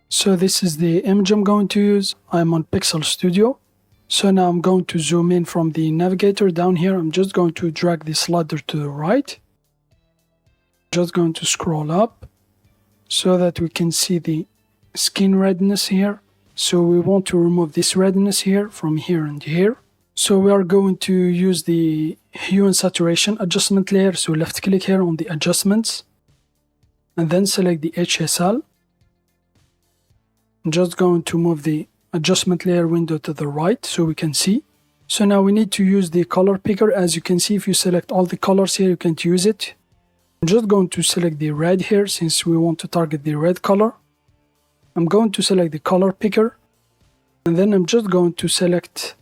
So this is the image I'm going to use. I'm on Pixel Studio. So now I'm going to zoom in from the navigator down here. I'm just going to drag the slider to the right. Just going to scroll up so that we can see the skin redness here. So we want to remove this redness here from here and here. So we are going to use the hue and saturation adjustment layer. So left click here on the adjustments and then select the HSL. I'm just going to move the adjustment layer window to the right so we can see. So now we need to use the color picker. As you can see, if you select all the colors here, you can't use it. I'm just going to select the red here since we want to target the red color. I'm going to select the color picker and then I'm just going to select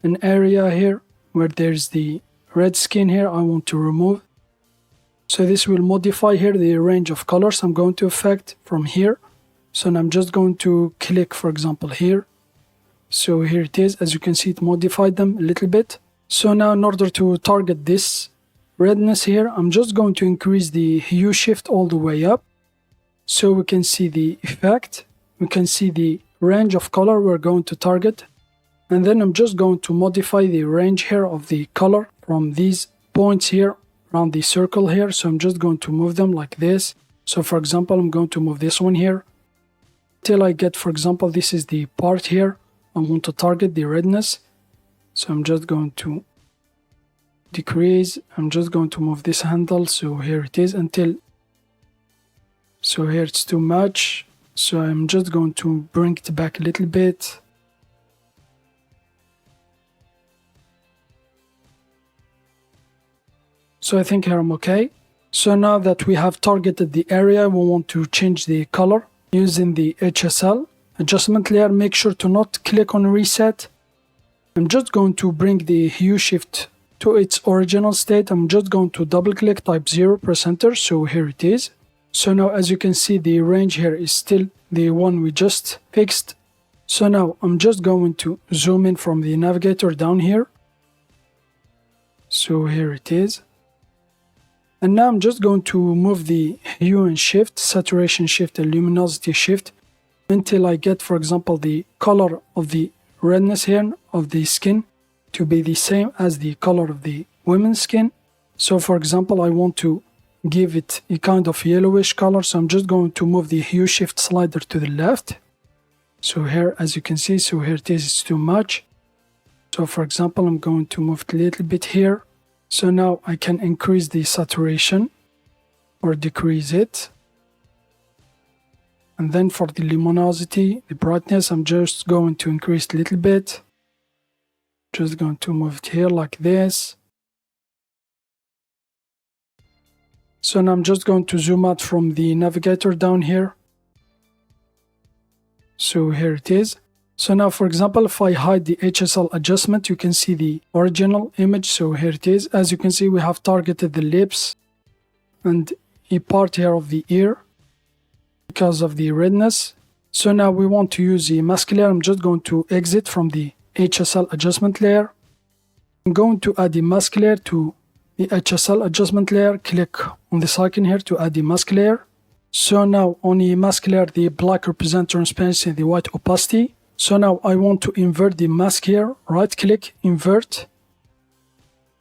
an area here where there's the red skin here I want to remove. So this will modify here the range of colors I'm going to affect from here. So now I'm just going to click, for example, here. So here it is. As you can see, it modified them a little bit. So now in order to target this redness here, I'm just going to increase the hue shift all the way up so we can see the effect. We can see the range of color we're going to target. And then I'm just going to modify the range here of the color from these points here around the circle here. So I'm just going to move them like this. So for example, I'm going to move this one here till I get, for example, this is the part here I want to target the redness. So I'm just going to decrease. I'm just going to move this handle. So here it is until, so here it's too much. So I'm just going to bring it back a little bit. So I think here I'm okay. So now that we have targeted the area, we want to change the color using the HSL adjustment layer. Make sure to not click on reset. I'm just going to bring the hue shift to its original state. I'm just going to double click, type 0, press enter. So here it is. So now as you can see, the range here is still the one we just fixed. So now I'm just going to zoom in from the navigator down here. So here it is. And now I'm just going to move the hue and shift, saturation shift and luminosity shift until I get, for example, the color of the redness here of the skin to be the same as the color of the women's skin. So for example, I want to give it a kind of yellowish color. So I'm just going to move the hue shift slider to the left. So here, as you can see, so here it is, it's too much. So for example, I'm going to move it a little bit here. So now I can increase the saturation or decrease it. And then for the luminosity, the brightness, I'm just going to increase it a little bit. Just going to move it here like this. So now I'm just going to zoom out from the navigator down here. So here it is. So now, for example, if I hide the HSL adjustment, you can see the original image. So here it is. As you can see, we have targeted the lips and a part here of the ear because of the redness. So now we want to use the mask layer. I'm just going to exit from the HSL adjustment layer. I'm going to add the mask layer to the HSL adjustment layer. Click on this icon here to add the mask layer. So now on the mask layer, the black represents transparency and the white opacity. So now I want to invert the mask here, right click, invert.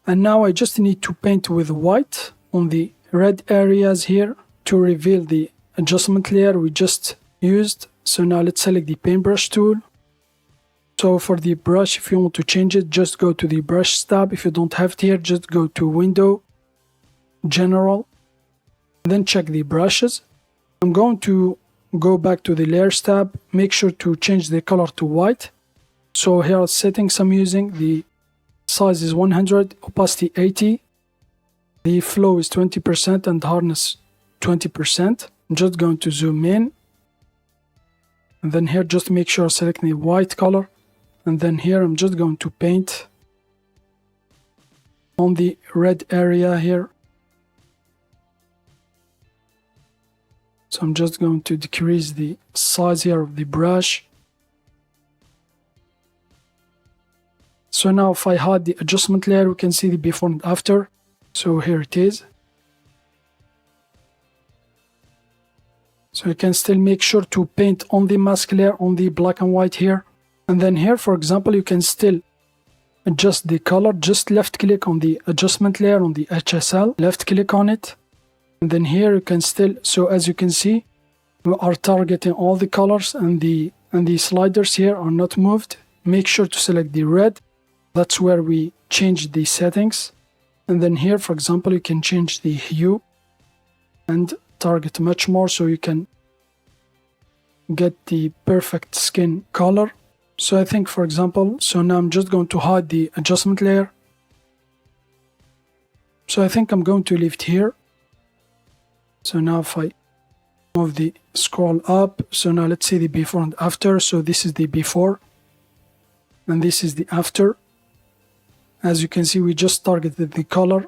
And now I just need to paint with white on the red areas here to reveal the adjustment layer we just used. So now let's select the paintbrush tool. So for the brush, if you want to change it, just go to the brush tab. If you don't have it here, just go to window, general, then check the brushes. I'm going to go back to the layers tab, make sure to change the color to white. So here are settings I'm using. The size is 100, opacity 80, the flow is 20% and hardness 20%. I'm just going to zoom in. And then here just make sure selecting the white color. And then here I'm just going to paint on the red area here. So I'm just going to decrease the size here of the brush. So now if I hide the adjustment layer, we can see the before and after. So here it is. So you can still make sure to paint on the mask layer on the black and white here. And then here, for example, you can still adjust the color. Just left click on the adjustment layer on the HSL, left click on it. And then here you can still, so as you can see, we are targeting all the colors, and the sliders here are not moved. Make sure to select the red. That's where we change the settings. And then here, for example, you can change the hue and target much more so you can get the perfect skin color. So I think, for example, so now I'm just going to hide the adjustment layer. So I think I'm going to leave it here. So now if I move the scroll up, so now let's see the before and after. So this is the before and this is the after. As you can see, we just targeted the color